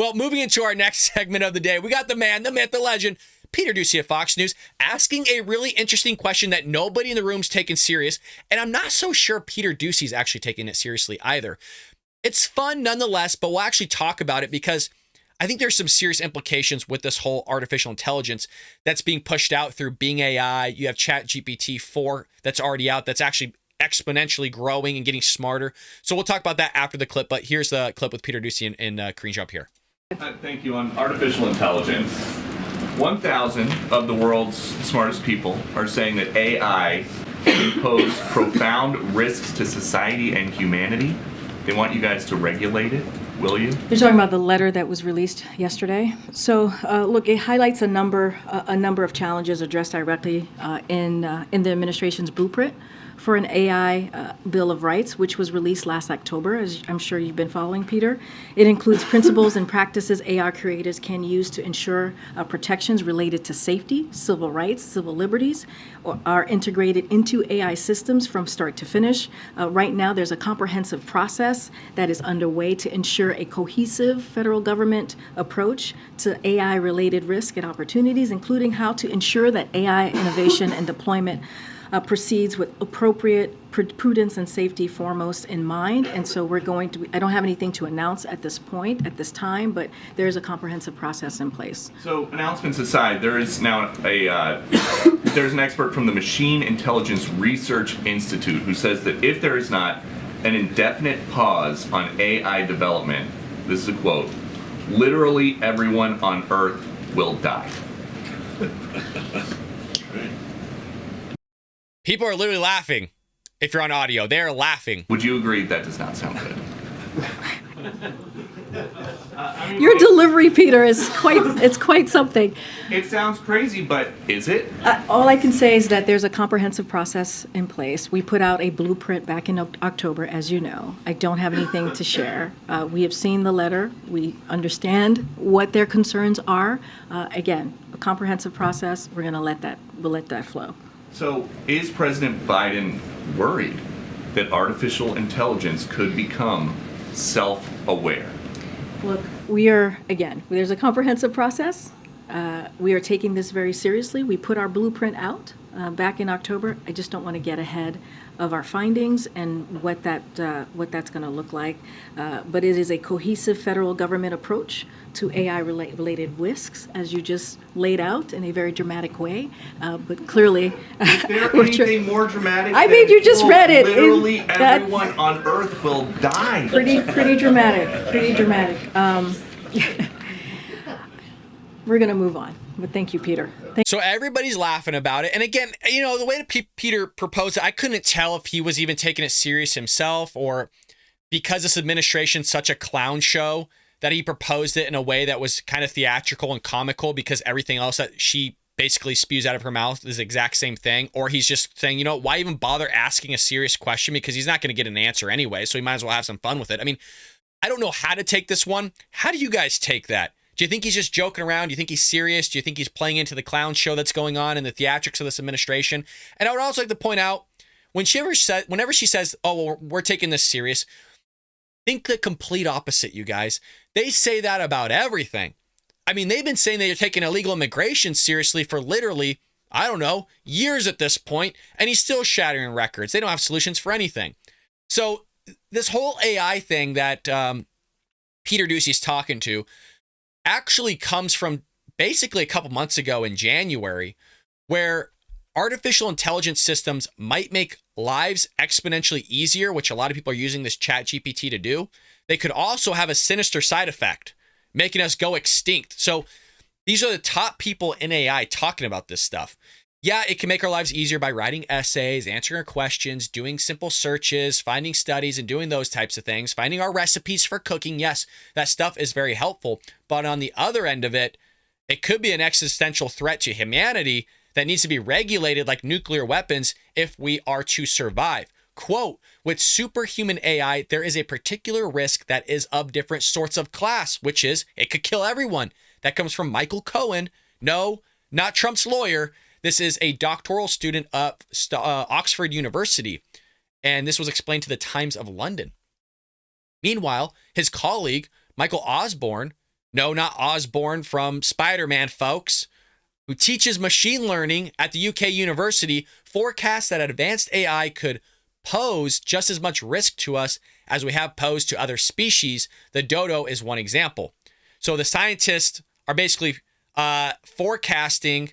Well, moving into our next segment of the day, we got the man, the myth, the legend, Peter Doocy of Fox News, asking a really interesting question that nobody in the room's taken serious, and I'm not so sure Peter Doocy's actually taking it seriously either. It's fun nonetheless, but we'll actually talk about it because I think there's some serious implications with this whole artificial intelligence that's being pushed out through Bing AI. You have ChatGPT 4 that's already out, that's actually exponentially growing and getting smarter. So we'll talk about that after the clip, but here's the clip with Peter Doocy and Karine Jean-Pierre. Thank you. On artificial intelligence, 1,000 of the world's smartest people are saying that AI can pose profound risks to society and humanity. They want you guys to regulate it. Will you? You're talking about the letter that was released yesterday. So, look, it highlights a number of challenges addressed directly in the administration's blueprint for an AI Bill of Rights, which was released last October, as I'm sure you've been following, Peter. It includes principles and practices AI creators can use to ensure protections related to safety, civil rights, civil liberties, are integrated into AI systems from start to finish. Right now, there's a comprehensive process that is underway to ensure a cohesive federal government approach to AI-related risk and opportunities, including how to ensure that AI innovation and deployment proceeds with appropriate prudence and safety foremost in mind. And so we're going to, I don't have anything to announce at this point, at this time, but there's a comprehensive process in place. So announcements aside, there is now there's an expert from the Machine Intelligence Research Institute who says that if there is not an indefinite pause on AI development, this is a quote, literally everyone on Earth will die. People are literally laughing. If you're on audio, they're laughing. Would you agree that does not sound good? Your delivery, Peter, is quite something. It sounds crazy, but is it? All I can say is that there's a comprehensive process in place. We put out a blueprint back in October, as you know. I don't have anything to share. We have seen the letter. We understand what their concerns are. Again, a comprehensive process. We'll let that flow. So is President Biden worried that artificial intelligence could become self-aware? Look, there's a comprehensive process. We are taking this very seriously. We put our blueprint out back in October. I just don't want to get ahead of our findings and what that's going to look like. But it is a cohesive federal government approach to AI-related risks, as you just laid out in a very dramatic way. But clearly, is there anything more dramatic? I mean, you just read it. Literally, everyone on Earth will die. Pretty dramatic. Pretty dramatic. We're going to move on. But thank you, Peter. So everybody's laughing about it. And again, you know, the way that Peter proposed it, I couldn't tell if he was even taking it serious himself or because this administration's such a clown show that he proposed it in a way that was kind of theatrical and comical because everything else that she basically spews out of her mouth is the exact same thing. Or he's just saying, you know, why even bother asking a serious question because he's not going to get an answer anyway. So he might as well have some fun with it. I mean, I don't know how to take this one. How do you guys take that? Do you think he's just joking around? Do you think he's serious? Do you think he's playing into the clown show that's going on and the theatrics of this administration? And I would also like to point out, whenever she says, oh, well, we're taking this serious, think the complete opposite, you guys. They say that about everything. I mean, they've been saying that you're taking illegal immigration seriously for literally, I don't know, years at this point, and he's still shattering records. They don't have solutions for anything. So this whole AI thing that Peter Doocy's talking to actually comes from basically a couple months ago in January, where artificial intelligence systems might make lives exponentially easier, which a lot of people are using this ChatGPT to do. They could also have a sinister side effect, making us go extinct. So these are the top people in AI talking about this stuff. Yeah, it can make our lives easier by writing essays, answering our questions, doing simple searches, finding studies and doing those types of things, finding our recipes for cooking. Yes, that stuff is very helpful. But on the other end of it, it could be an existential threat to humanity that needs to be regulated like nuclear weapons if we are to survive. Quote, with superhuman AI, there is a particular risk that is of different sorts of class, which is it could kill everyone. That comes from Michael Cohen. No, not Trump's lawyer. This is a doctoral student of Oxford University. And this was explained to the Times of London. Meanwhile, his colleague, Michael Osborne, No, not Osborne from Spider-Man, folks, who teaches machine learning at the UK university, forecasts that advanced AI could pose just as much risk to us as we have posed to other species. The dodo is one example. So the scientists are basically forecasting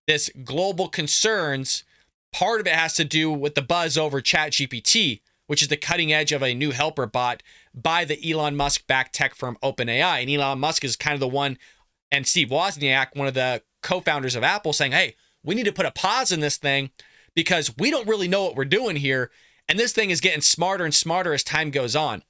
this global concerns. Part of it has to do with the buzz over ChatGPT, which is the cutting edge of a new helper bot by the Elon Musk-backed tech firm OpenAI. And Elon Musk is kind of the one, and Steve Wozniak, one of the co-founders of Apple, saying, hey, we need to put a pause in this thing because we don't really know what we're doing here. And this thing is getting smarter and smarter as time goes on.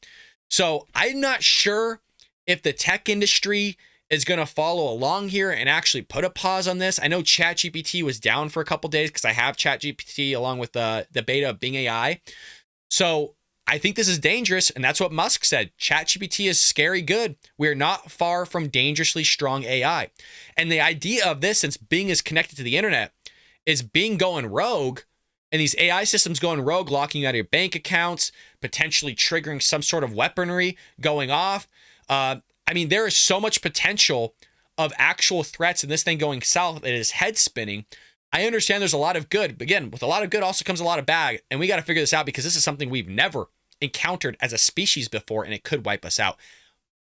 So I'm not sure if the tech industry is going to follow along here and actually put a pause on this. I know ChatGPT was down for a couple days because I have ChatGPT along with the beta of Bing AI. So I think this is dangerous, and that's what Musk said. ChatGPT is scary good. We are not far from dangerously strong AI. And the idea of this, since Bing is connected to the internet, is Bing going rogue, and these AI systems going rogue, locking you out of your bank accounts, potentially triggering some sort of weaponry going off. I mean, there is so much potential of actual threats and this thing going south. It is head spinning. I understand there's a lot of good, but again, with a lot of good also comes a lot of bad. And we got to figure this out because this is something we've never encountered as a species before, and it could wipe us out.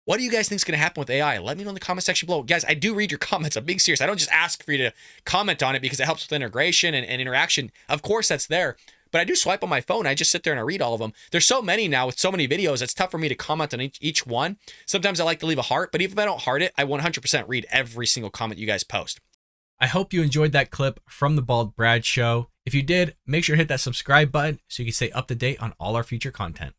What do you guys think is going to happen with AI? Let me know in the comment section below. Guys, I do read your comments. I'm being serious. I don't just ask for you to comment on it because it helps with integration and interaction. Of course, that's there. But I do swipe on my phone. I just sit there and I read all of them. There's so many now with so many videos. It's tough for me to comment on each one. Sometimes I like to leave a heart, but even if I don't heart it, I 100% read every single comment you guys post. I hope you enjoyed that clip from the Bald Brad Show. If you did, make sure to hit that subscribe button so you can stay up to date on all our future content.